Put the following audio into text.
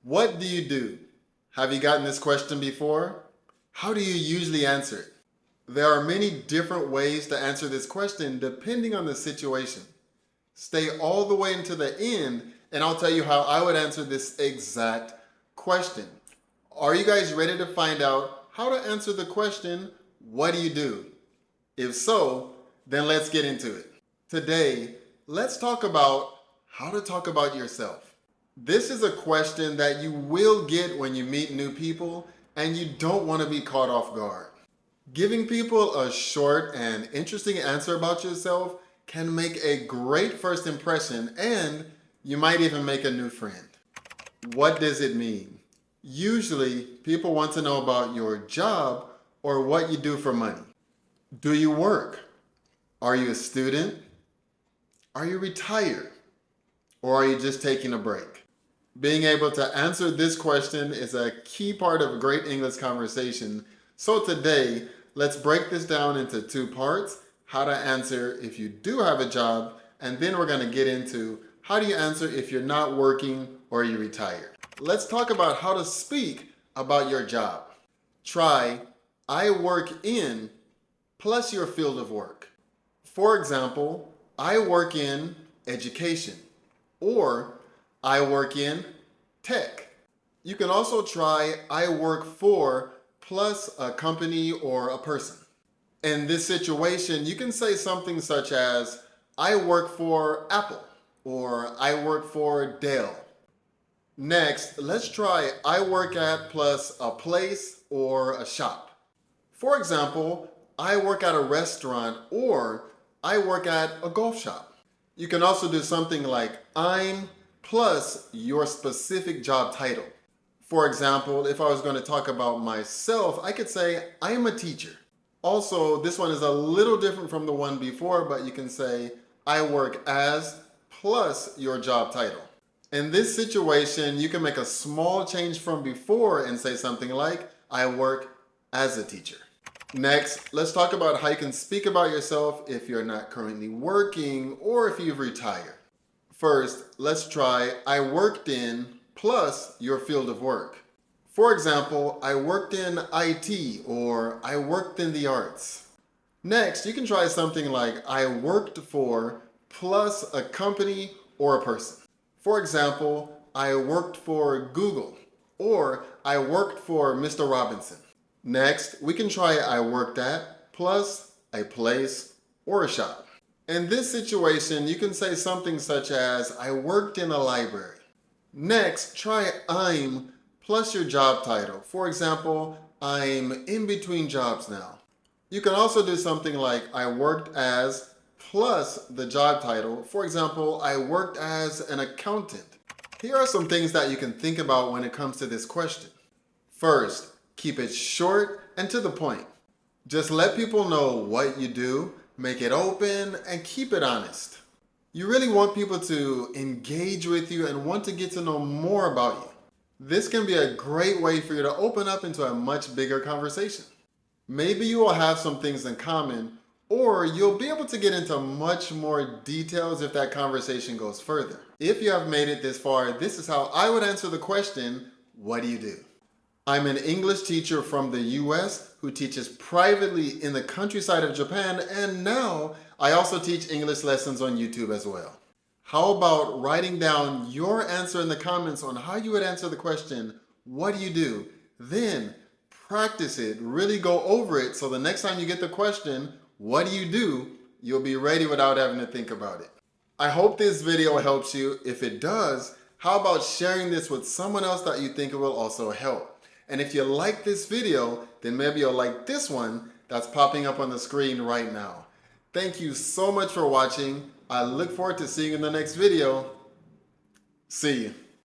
What do you do? Have you gotten this question before? How do you usually answer it? There are many different ways to answer this question depending on the situation. Stay all the way until the end and I'll tell you how I would answer this exact question. Are you guys ready to find out how to answer the question, what do you do? If so, then let's get into it. Today, let's talk about how to talk about yourself. This is a question that you will get when you meet new people and you don't want to be caught off guard. Giving people a short and interesting answer about yourself can make a great first impression and you might even make a new friend. What does it mean? Usually, people want to know about your job or what you do for money. Do you work? Are you a student? Are you retired? Or are you just taking a break? Being able to answer this question is a key part of a great English conversation. So today, let's break this down into two parts: how to answer if you do have a job, and then we're going to get into how do you answer if you're not working or you're retired. Let's talk about how to speak about your job. Try, I work in, plus your field of work. For example, I work in education, or I work in tech. You can also try, I work for, plus a company or a person. In this situation, you can say something such as, I work for Apple, or I work for Dell. Next, let's try, I work at plus a place or a shop. For example, I work at a restaurant, or I work at a golf shop. You can also do something like I'm plus your specific job title. For example, if I was going to talk about myself, I could say I'm a teacher. Also, this one is a little different from the one before, but you can say I work as plus your job title. In this situation, you can make a small change from before and say something like I work as a teacher. Next, let's talk about how you can speak about yourself if you're not currently working or if you've retired. First, let's try I worked in plus your field of work. For example, I worked in IT or I worked in the arts. Next, you can try something like I worked for plus a company or a person. For example, I worked for Google or I worked for Mr. Robinson. Next, we can try I worked at plus a place or a shop. In this situation, you can say something such as I worked in a library. Next, try I'm plus your job title. For example, I'm in between jobs now. You can also do something like I worked as plus the job title. For example, I worked as an accountant. Here are some things that you can think about when it comes to this question. First, keep it short and to the point. Just let people know what you do, make it open, and keep it honest. You really want people to engage with you and want to get to know more about you. This can be a great way for you to open up into a much bigger conversation. Maybe you will have some things in common, or you'll be able to get into much more details if that conversation goes further. If you have made it this far, this is how I would answer the question, what do you do? I'm an English teacher from the US who teaches privately in the countryside of Japan, and now I also teach English lessons on YouTube as well. How about writing down your answer in the comments on how you would answer the question, what do you do? Then practice it, really go over it, so the next time you get the question, what do you do? You'll be ready without having to think about it. I hope this video helps you. If it does, how about sharing this with someone else that you think it will also help? And if you like this video, then maybe you'll like this one that's popping up on the screen right now. Thank you so much for watching. I look forward to seeing you in the next video. See you.